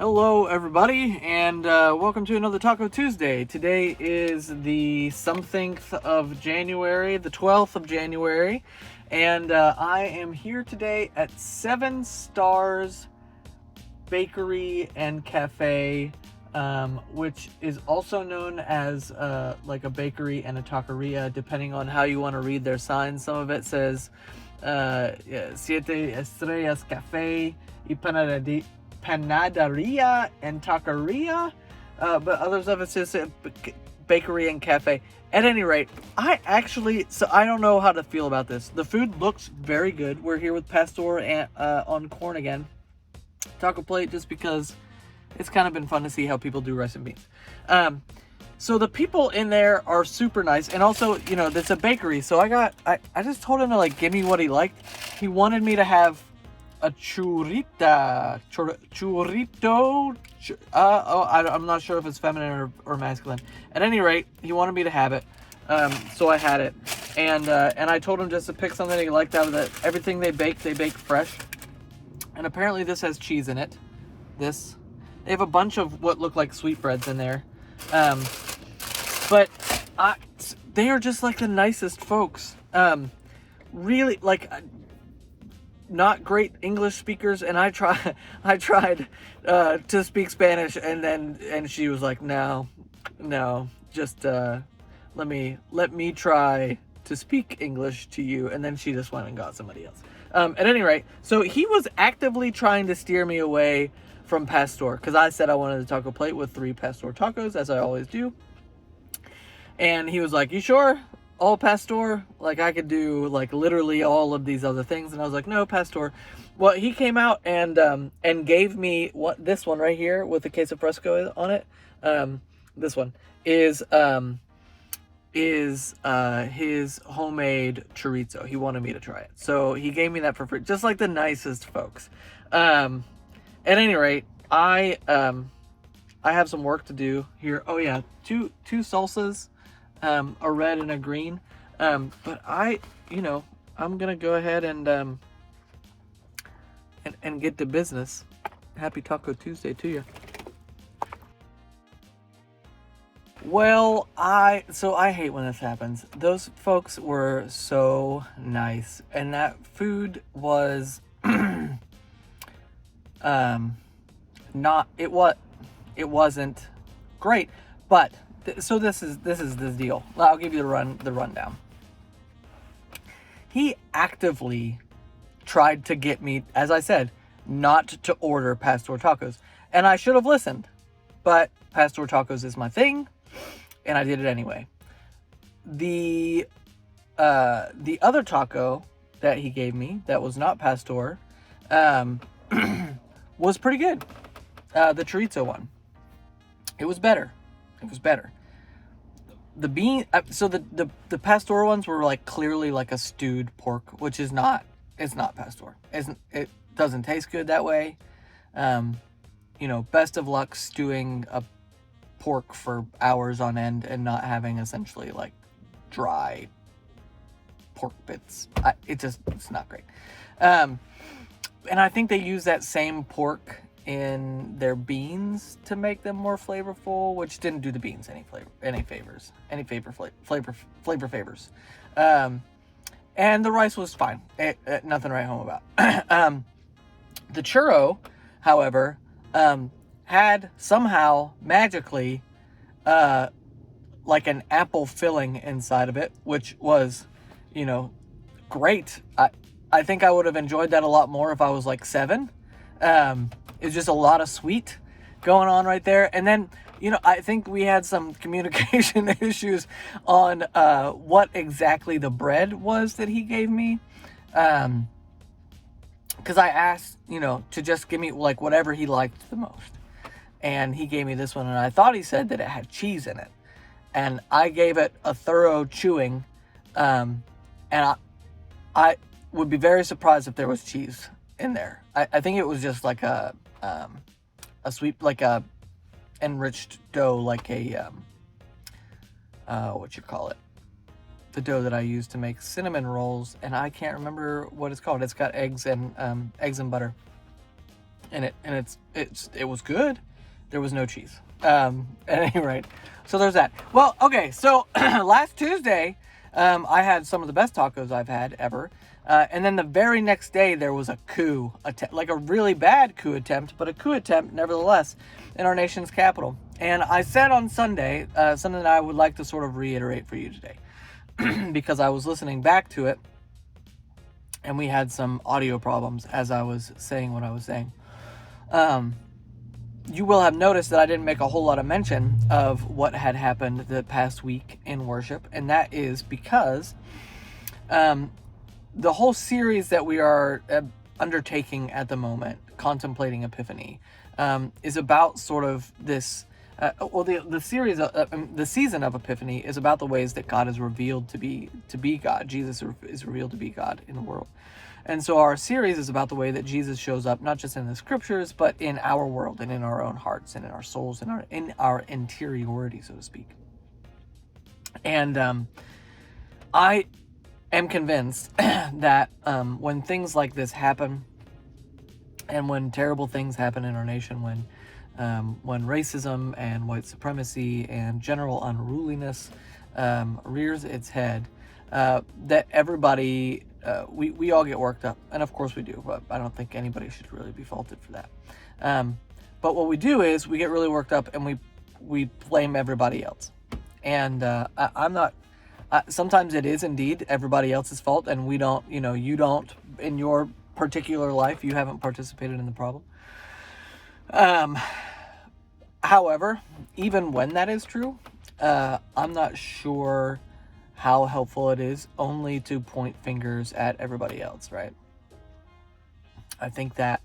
Hello, everybody, and welcome to another Taco Tuesday. Today is the somethingth of January, the 12th of January, and I am here today at 7 Stars Bakery and Cafe, which is also known as like a bakery and a taqueria, depending on how you want to read their signs. Some of it says Siete Estrellas Cafe y Panaderia and Taqueria, but others of it says Bakery and Cafe. At any rate, I don't know how to feel about this. The food looks very good. We're here with Pastor and, on corn again. Taco plate just because it's kind of been fun to see how people do rice and beans. So the people in there are super nice, and also, it's a bakery, so I just told him to give me what he liked. He wanted me to have a churrito. I'm not sure if it's feminine or masculine. At any rate, he wanted me to have it, so I had it, and I told him just to pick something he liked out of that. Everything they bake fresh, and apparently this has cheese in it. They have a bunch of what look like sweetbreads in there, but they are just like the nicest folks. Really, not great English speakers, and I tried to speak Spanish, and she was like, no, just let me try to speak English to you, and then she just went and got somebody else. At any rate, so he was actively trying to steer me away from Pastor, because I said I wanted a taco plate with 3 Pastor tacos, as I always do, and he was like, you sure? All Pastor? I could do literally all of these other things. And I was like, no, Pastor. Well, he came out and gave me this one right here with the queso fresco on it. This one is his homemade chorizo. He wanted me to try it, so he gave me that for free, just like the nicest folks. At any rate, I have some work to do here. Oh yeah, two salsas. A red and a green, but I'm gonna go ahead and get to business. Happy Taco Tuesday to you. Well, I hate when this happens. Those folks were so nice, and that food was it wasn't great, but. So this is the deal. I'll give you the rundown. He actively tried to get me, as I said, not to order Pastor tacos, and I should have listened. But Pastor tacos is my thing, and I did it anyway. The other taco that he gave me that was not Pastor was pretty good. The chorizo one. It was better. The bean, so the Pastor ones were clearly a stewed pork, which is not. It's not Pastor. It doesn't taste good that way. Best of luck stewing a pork for hours on end and not having essentially dry pork bits. It's not great. And I think they use that same pork in their beans to make them more flavorful, which didn't do the beans any favors. And the rice was fine. Nothing to write home about. The churro, however, had somehow magically an apple filling inside of it, which was, great. I think I would have enjoyed that a lot more if I was 7. It's just a lot of sweet going on right there. And then, I think we had some communication issues on what exactly the bread was that he gave me. Because I asked, to just give me whatever he liked the most. And he gave me this one, and I thought he said that it had cheese in it. And I gave it a thorough chewing. And I would be very surprised if there was cheese in there. I think it was just a sweet, a enriched dough, what you call it, the dough that I use to make cinnamon rolls, and I can't remember what it's called. It's got eggs and butter. and it was good. There was no cheese. At any rate, so there's that. Well, okay, so last Tuesday, I had some of the best tacos I've had ever. And then the very next day, there was a coup attempt, like a really bad coup attempt, but a coup attempt nevertheless, in our nation's capital. And I said on Sunday, something that I would like to sort of reiterate for you today, because I was listening back to it, and we had some audio problems as I was saying what I was saying. You will have noticed that I didn't make a whole lot of mention of what had happened the past week in worship, and that is because the whole series that we are undertaking at the moment, Contemplating Epiphany, is about sort of this. The series, the season of Epiphany is about the ways that God is revealed to be God. Jesus is revealed to be God in the world. And so our series is about the way that Jesus shows up, not just in the scriptures, but in our world and in our own hearts and in our souls and in our interiority, so to speak. And I am convinced that when things like this happen, and when terrible things happen in our nation, when racism and white supremacy and general unruliness rears its head, that everybody, we all get worked up. And of course we do, but I don't think anybody should really be faulted for that. But what we do is we get really worked up and we blame everybody else. And I'm not, sometimes it is indeed everybody else's fault, and we don't, you don't, in your particular life, you haven't participated in the problem. However, even when that is true, I'm not sure how helpful it is only to point fingers at everybody else, right? I think that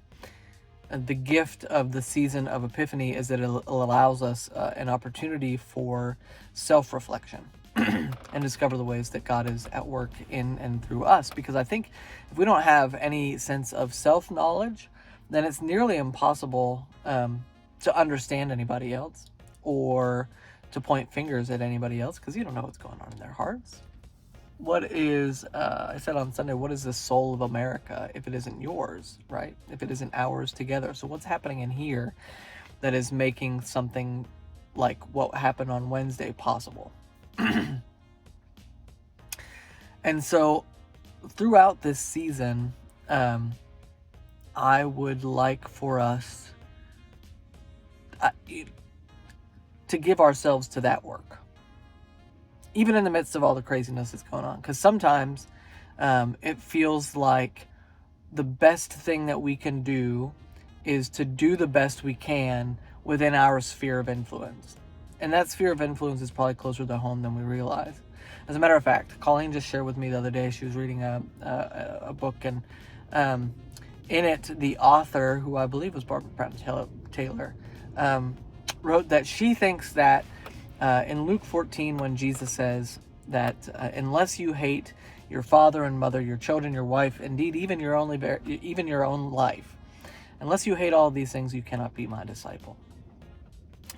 the gift of the season of Epiphany is that it allows us an opportunity for self-reflection and discover the ways that God is at work in and through us. Because I think if we don't have any sense of self-knowledge, then it's nearly impossible to understand anybody else or to point fingers at anybody else, because you don't know what's going on in their hearts. What is, I said on Sunday, what is the soul of America if it isn't yours, right? If it isn't ours together. So what's happening in here that is making something like what happened on Wednesday possible? And so throughout this season, I would like for us to give ourselves to that work, even in the midst of all the craziness that's going on. Because sometimes it feels like the best thing that we can do is to do the best we can within our sphere of influence. And that sphere of influence is probably closer to home than we realize. As a matter of fact, Colleen just shared with me the other day, she was reading a book, and in it, the author, who I believe was Barbara Brown Taylor, wrote that she thinks that in Luke 14, when Jesus says that unless you hate your father and mother, your children, your wife, indeed even your own life, unless you hate all of these things, you cannot be my disciple.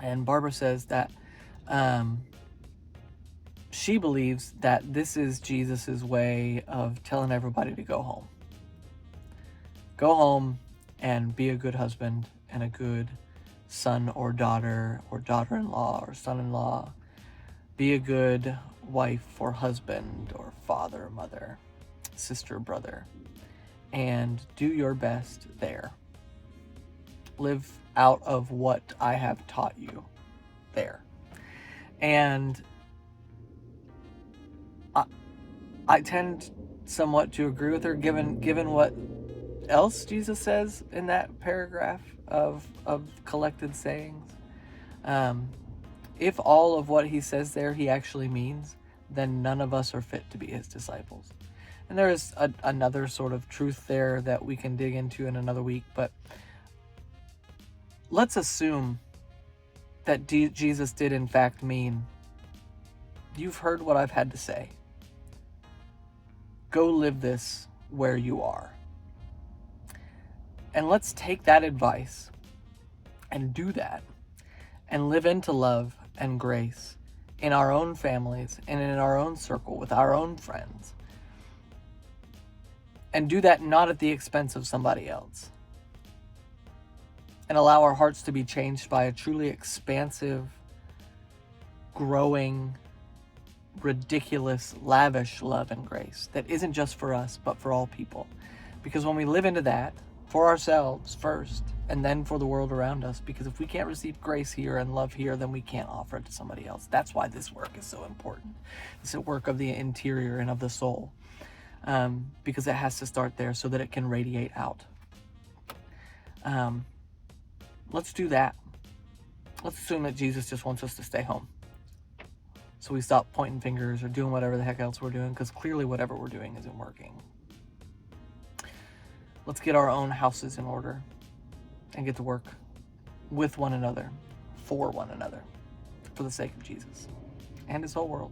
And Barbara says that she believes that this is Jesus's way of telling everybody to go home. Go home and be a good husband and a good son or daughter-in-law or son-in-law. Be a good wife or husband or father or mother, sister, brother, and do your best there. Live out of what I have taught you there. And I tend somewhat to agree with her, given what else Jesus says in that paragraph of collected sayings. If all of what he says there he actually means, then none of us are fit to be his disciples. And there is another sort of truth there that we can dig into in another week, but let's assume that Jesus did in fact mean, you've heard what I've had to say. Go live this where you are. And let's take that advice and do that and live into love and grace in our own families and in our own circle with our own friends. And do that not at the expense of somebody else, and allow our hearts to be changed by a truly expansive, growing, ridiculous, lavish love and grace that isn't just for us, but for all people. Because when we live into that, for ourselves first, and then for the world around us, because if we can't receive grace here and love here, then we can't offer it to somebody else. That's why this work is so important. It's a work of the interior and of the soul, because it has to start there so that it can radiate out. Let's do that. Let's assume that Jesus just wants us to stay home. So we stop pointing fingers or doing whatever the heck else we're doing, because clearly whatever we're doing isn't working. Let's get our own houses in order and get to work with one another, for one another, for the sake of Jesus and his whole world.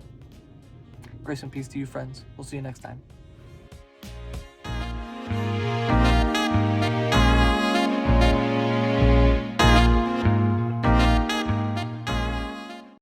Grace and peace to you, friends. We'll see you next time.